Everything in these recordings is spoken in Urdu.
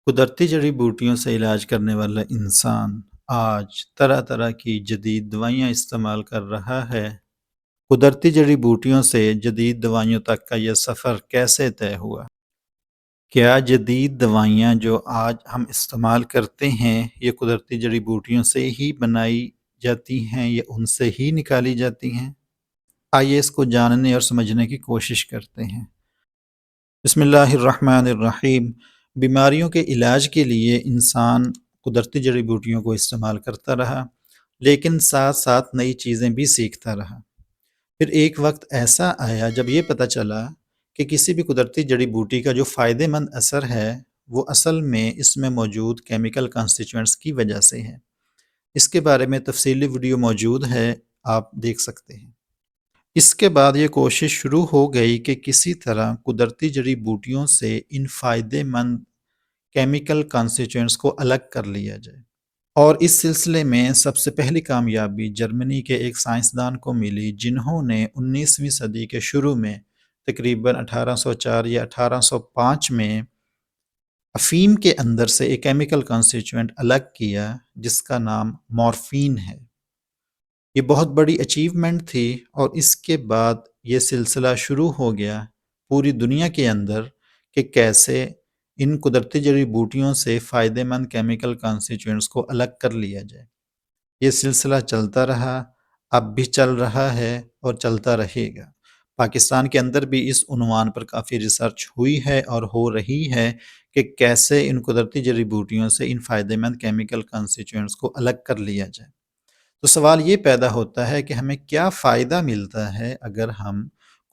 قدرتی جڑی بوٹیوں سے علاج کرنے والا انسان آج طرح طرح کی جدید دوائیاں استعمال کر رہا ہے۔ قدرتی جڑی بوٹیوں سے جدید دوائیوں تک کا یہ سفر کیسے طے ہوا؟ کیا جدید دوائیاں جو آج ہم استعمال کرتے ہیں یہ قدرتی جڑی بوٹیوں سے ہی بنائی جاتی ہیں یا ان سے ہی نکالی جاتی ہیں؟ آئیے اس کو جاننے اور سمجھنے کی کوشش کرتے ہیں۔ بسم اللہ الرحمن الرحیم۔ بیماریوں کے علاج کے لیے انسان قدرتی جڑی بوٹیوں کو استعمال کرتا رہا، لیکن ساتھ ساتھ نئی چیزیں بھی سیکھتا رہا۔ پھر ایک وقت ایسا آیا جب یہ پتہ چلا کہ کسی بھی قدرتی جڑی بوٹی کا جو فائدہ مند اثر ہے وہ اصل میں اس میں موجود کیمیکل کانسٹیچوئنٹس کی وجہ سے ہے۔ اس کے بارے میں تفصیلی ویڈیو موجود ہے، آپ دیکھ سکتے ہیں۔ اس کے بعد یہ کوشش شروع ہو گئی کہ کسی طرح قدرتی جڑی بوٹیوں سے ان فائدہ مند کیمیکل کانسٹیچوئنٹس کو الگ کر لیا جائے، اور اس سلسلے میں سب سے پہلی کامیابی جرمنی کے ایک سائنسدان کو ملی جنہوں نے 19ویں صدی کے شروع میں تقریباً 1804 یا 1805 میں افیم کے اندر سے ایک کیمیکل کانسٹیچوئنٹ الگ کیا جس کا نام مورفین ہے۔ یہ بہت بڑی اچیومنٹ تھی، اور اس کے بعد یہ سلسلہ شروع ہو گیا پوری دنیا کے اندر کہ کیسے ان قدرتی جڑی بوٹیوں سے فائدہ مند کیمیکل کانسٹیچوئنٹس کو الگ کر لیا جائے۔ یہ سلسلہ چلتا رہا، اب بھی چل رہا ہے اور چلتا رہے گا۔ پاکستان کے اندر بھی اس عنوان پر کافی ریسرچ ہوئی ہے اور ہو رہی ہے کہ کیسے ان قدرتی جڑی بوٹیوں سے ان فائدہ مند کیمیکل کانسٹیچوئنٹس کو الگ کر لیا جائے۔ تو سوال یہ پیدا ہوتا ہے کہ ہمیں کیا فائدہ ملتا ہے اگر ہم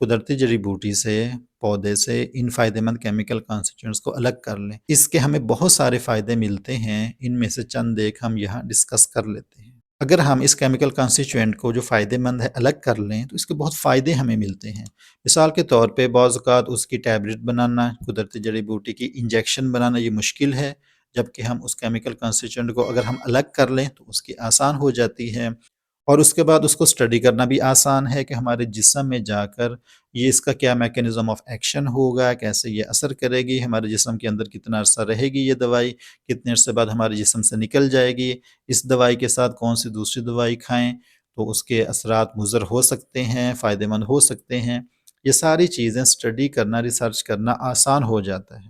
قدرتی جڑی بوٹی سے، پودے سے ان فائدہ مند کیمیکل کانسٹیچوئنٹس کو الگ کر لیں۔ اس کے ہمیں بہت سارے فائدے ملتے ہیں، ان میں سے چند ایک ہم یہاں ڈسکس کر لیتے ہیں۔ اگر ہم اس کیمیکل کانسٹیچوئنٹ کو جو فائدہ مند ہے الگ کر لیں تو اس کے بہت فائدے ہمیں ملتے ہیں۔ مثال کے طور پہ بعض اوقات اس کی ٹیبلٹ بنانا، قدرتی جڑی بوٹی کی انجیکشن بنانا یہ مشکل ہے، جبکہ ہم اس کیمیکل کانسٹیچوئنٹ کو اگر ہم الگ کر لیں تو اس کی آسان ہو جاتی ہے، اور اس کے بعد اس کو اسٹڈی کرنا بھی آسان ہے کہ ہمارے جسم میں جا کر یہ اس کا کیا میکینزم آف ایکشن ہوگا، کیسے یہ اثر کرے گی، ہمارے جسم کے اندر کتنا عرصہ رہے گی یہ دوائی، کتنے عرصے بعد ہمارے جسم سے نکل جائے گی، اس دوائی کے ساتھ کون سی دوسری دوائی کھائیں تو اس کے اثرات مضر ہو سکتے ہیں، فائدہ مند ہو سکتے ہیں۔ یہ ساری چیزیں اسٹڈی کرنا، ریسرچ کرنا آسان ہو جاتا ہے،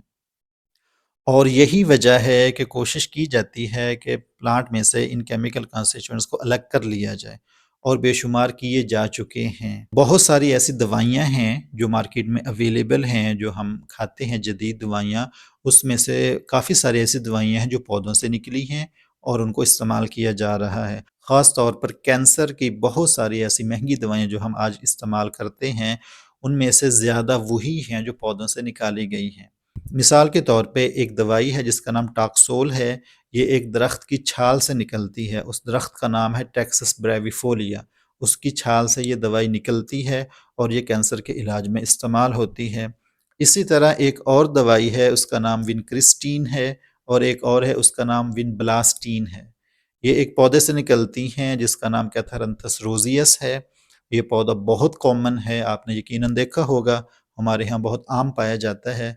اور یہی وجہ ہے کہ کوشش کی جاتی ہے کہ پلانٹ میں سے ان کیمیکل کانسٹیچوئنٹس کو الگ کر لیا جائے، اور بے شمار کیے جا چکے ہیں۔ بہت ساری ایسی دوائیاں ہیں جو مارکیٹ میں اویلیبل ہیں، جو ہم کھاتے ہیں جدید دوائیاں، اس میں سے کافی ساری ایسی دوائیاں ہیں جو پودوں سے نکلی ہیں اور ان کو استعمال کیا جا رہا ہے۔ خاص طور پر کینسر کی بہت ساری ایسی مہنگی دوائیاں جو ہم آج استعمال کرتے ہیں، ان میں سے زیادہ وہی ہیں جو پودوں سے نکالی گئی ہیں۔ مثال کے طور پہ ایک دوائی ہے جس کا نام ٹاکسول ہے، یہ ایک درخت کی چھال سے نکلتی ہے، اس درخت کا نام ہے ٹیکسس بریویفولیا، اس کی چھال سے یہ دوائی نکلتی ہے اور یہ کینسر کے علاج میں استعمال ہوتی ہے۔ اسی طرح ایک اور دوائی ہے، اس کا نام ونکرسٹین ہے، اور ایک اور ہے اس کا نام ون بلاسٹین ہے۔ یہ ایک پودے سے نکلتی ہیں جس کا نام کیتھرنتھس روزیس ہے۔ یہ پودا بہت کامن ہے، آپ نے یقیناً دیکھا ہوگا، ہمارے ہاں بہت عام پایا جاتا ہے۔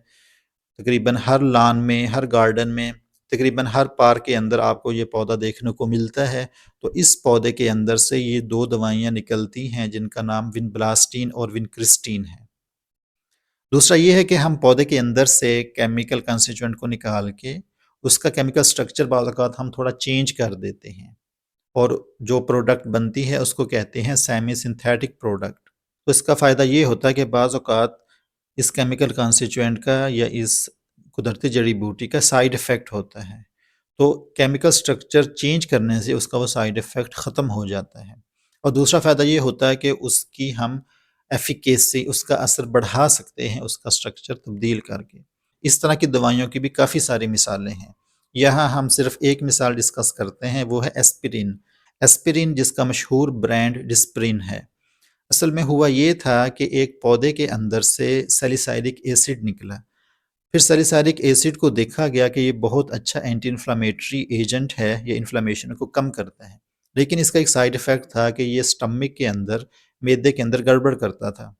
تقریباً ہر لان میں، ہر گارڈن میں، تقریباً ہر پارک کے اندر آپ کو یہ پودا دیکھنے کو ملتا ہے۔ تو اس پودے کے اندر سے یہ دو دوائیاں نکلتی ہیں جن کا نام ون بلاسٹین اور ون کرسٹین ہے۔ دوسرا یہ ہے کہ ہم پودے کے اندر سے کیمیکل کنسٹیچوئنٹ کو نکال کے اس کا کیمیکل سٹرکچر بعض اوقات ہم تھوڑا چینج کر دیتے ہیں، اور جو پروڈکٹ بنتی ہے اس کو کہتے ہیں سیمی سنتھیٹک پروڈکٹ۔ تو اس کا فائدہ یہ ہوتا ہے کہ بعض اوقات اس کیمیکل کانسٹیچوئنٹ کا یا اس قدرتی جڑی بوٹی کا سائیڈ ایفیکٹ ہوتا ہے، تو کیمیکل سٹرکچر چینج کرنے سے اس کا وہ سائیڈ ایفیکٹ ختم ہو جاتا ہے۔ اور دوسرا فائدہ یہ ہوتا ہے کہ اس کی ہم ایفیکیسی، اس کا اثر بڑھا سکتے ہیں اس کا سٹرکچر تبدیل کر کے۔ اس طرح کی دوائیوں کی بھی کافی ساری مثالیں ہیں، یہاں ہم صرف ایک مثال ڈسکس کرتے ہیں، وہ ہے ایسپرین۔ ایسپرین جس کا مشہور برانڈ ڈسپرین ہے۔ اصل میں ہوا یہ تھا کہ ایک پودے کے اندر سے سیلیسائلک ایسڈ نکلا، پھر سیلیسائلک ایسڈ کو دیکھا گیا کہ یہ بہت اچھا اینٹی انفلامیٹری ایجنٹ ہے، یہ انفلامیشن کو کم کرتا ہے، لیکن اس کا ایک سائیڈ ایفیکٹ تھا کہ یہ سٹمک کے اندر، معدے کے اندر گڑبڑ کرتا تھا۔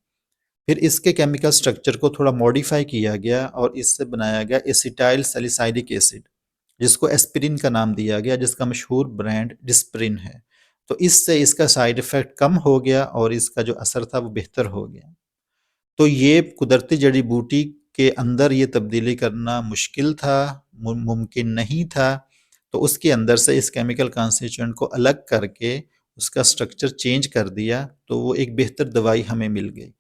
پھر اس کے کیمیکل سٹرکچر کو تھوڑا موڈیفائی کیا گیا اور اس سے بنایا گیا ایسیٹائل سیلیسائلک ایسڈ، جس کو ایسپرین کا نام دیا گیا، جس کا مشہور برانڈ ڈسپرین ہے۔ تو اس سے اس کا سائیڈ ایفیکٹ کم ہو گیا اور اس کا جو اثر تھا وہ بہتر ہو گیا۔ تو یہ قدرتی جڑی بوٹی کے اندر یہ تبدیلی کرنا مشکل تھا، ممکن نہیں تھا، تو اس کے اندر سے اس کیمیکل کانسٹیٹوئنٹ کو الگ کر کے اس کا سٹرکچر چینج کر دیا، تو وہ ایک بہتر دوائی ہمیں مل گئی۔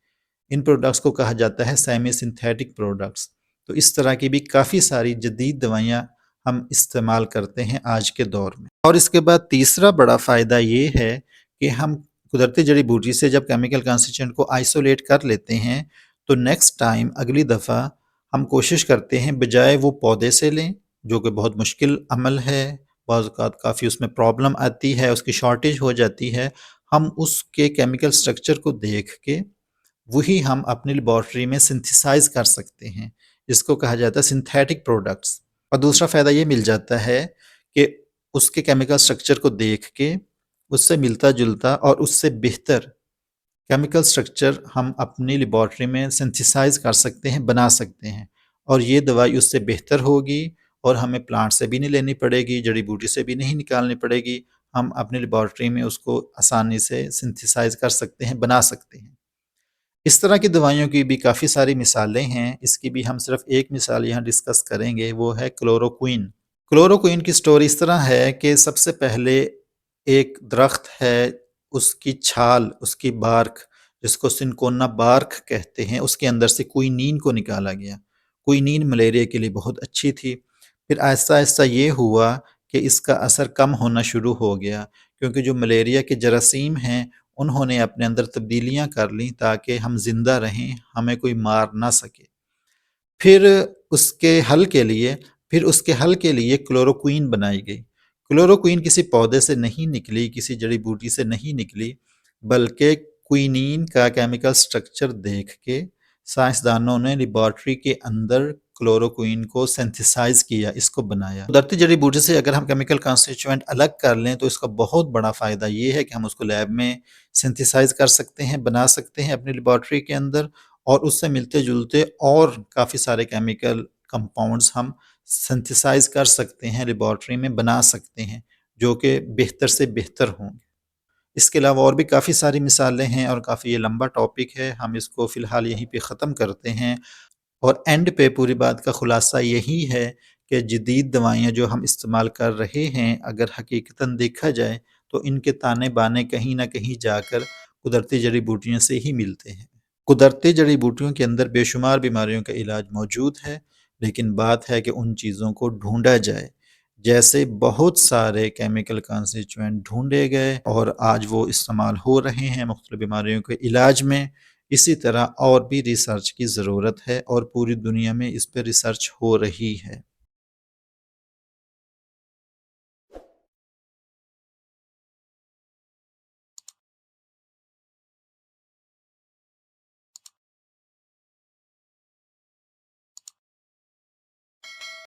ان پروڈکٹس کو کہا جاتا ہے سیمی سنتھیٹک پروڈکٹس۔ تو اس طرح کی بھی کافی ساری جدید دوائیاں ہم استعمال کرتے ہیں آج کے دور میں۔ اور اس کے بعد تیسرا بڑا فائدہ یہ ہے کہ ہم قدرتی جڑی بوٹی سے جب کیمیکل کانسٹیٹوئنٹ کو آئسولیٹ کر لیتے ہیں تو نیکسٹ ٹائم اگلی دفعہ ہم کوشش کرتے ہیں بجائے وہ پودے سے لیں، جو کہ بہت مشکل عمل ہے، بعض اوقات کافی اس میں پرابلم آتی ہے، اس کی شارٹیج ہو جاتی ہے، ہم اس کے کیمیکل سٹرکچر کو دیکھ کے وہی ہم اپنی لیبارٹری میں سنتھیسائز کر سکتے ہیں، جس کو کہا جاتا ہے سنتھیٹک پروڈکٹس۔ اور دوسرا فائدہ یہ مل جاتا ہے کہ اس کے کیمیکل سٹرکچر کو دیکھ کے اس سے ملتا جلتا اور اس سے بہتر کیمیکل سٹرکچر ہم اپنی لیبارٹری میں سنتھیسائز کر سکتے ہیں، بنا سکتے ہیں، اور یہ دوائی اس سے بہتر ہوگی اور ہمیں پلانٹ سے بھی نہیں لینی پڑے گی، جڑی بوٹی سے بھی نہیں نکالنی پڑے گی، ہم اپنی لیبارٹری میں اس کو آسانی سے سنتھیسائز کر سکتے ہیں، بنا سکتے ہیں۔ اس طرح کی دوائیوں کی بھی کافی ساری مثالیں ہیں، اس کی بھی ہم صرف ایک مثال یہاں ڈسکس کریں گے، وہ ہے کلوروکوئن۔ کلوروکوئن کی سٹوری اس طرح ہے کہ سب سے پہلے ایک درخت ہے، اس کی چھال، اس کی بارک، جس کو سنکونا بارک کہتے ہیں، اس کے اندر سے کوئنین کو نکالا گیا۔ کوئنین ملیریا کے لیے بہت اچھی تھی۔ پھر آہستہ آہستہ یہ ہوا کہ اس کا اثر کم ہونا شروع ہو گیا، کیونکہ جو ملیریا کے جراثیم ہیں انہوں نے اپنے اندر تبدیلیاں کر لیں تاکہ ہم زندہ رہیں، ہمیں کوئی مار نہ سکے۔ پھر اس کے حل کے لیے کلوروکوئن بنائی گئی۔ کلوروکوئن کسی پودے سے نہیں نکلی، کسی جڑی بوٹی سے نہیں نکلی، بلکہ کوئنین کا کیمیکل سٹرکچر دیکھ کے سائنسدانوں نے لیبارٹری کے اندر کلوروکوئن کو سینتھیسائز کیا، اس کو بنایا۔ قدرتی جڑی بوٹی سے اگر ہم کیمیکل کانسٹیٹوئنٹ الگ کر لیں تو اس کا بہت بڑا فائدہ یہ ہے کہ ہم اس کو لیب میں سینتھیسائز کر سکتے ہیں، بنا سکتے ہیں اپنی لیبارٹری کے اندر، اور اس سے ملتے جلتے اور کافی سارے کیمیکل کمپاؤنڈز ہم سینتھیسائز کر سکتے ہیں، لیبارٹری میں بنا سکتے ہیں، جو کہ بہتر سے بہتر ہوں گے۔ اس کے علاوہ اور بھی کافی ساری مثالیں ہیں اور کافی یہ لمبا ٹاپک ہے، ہم اس کو فی الحال یہیں پہ ختم کرتے ہیں۔ اور اینڈ پہ پوری بات کا خلاصہ یہی ہے کہ جدید دوائیاں جو ہم استعمال کر رہے ہیں، اگر حقیقتاً دیکھا جائے تو ان کے تانے بانے کہیں نہ کہیں جا کر قدرتی جڑی بوٹیوں سے ہی ملتے ہیں۔ قدرتی جڑی بوٹیوں کے اندر بے شمار بیماریوں کا علاج موجود ہے، لیکن بات ہے کہ ان چیزوں کو ڈھونڈا جائے۔ جیسے بہت سارے کیمیکل کانسٹیٹوئنٹ ڈھونڈے گئے اور آج وہ استعمال ہو رہے ہیں مختلف بیماریوں کے علاج میں، اسی طرح اور بھی ریسرچ کی ضرورت ہے اور پوری دنیا میں اس پہ ریسرچ ہو رہی ہے۔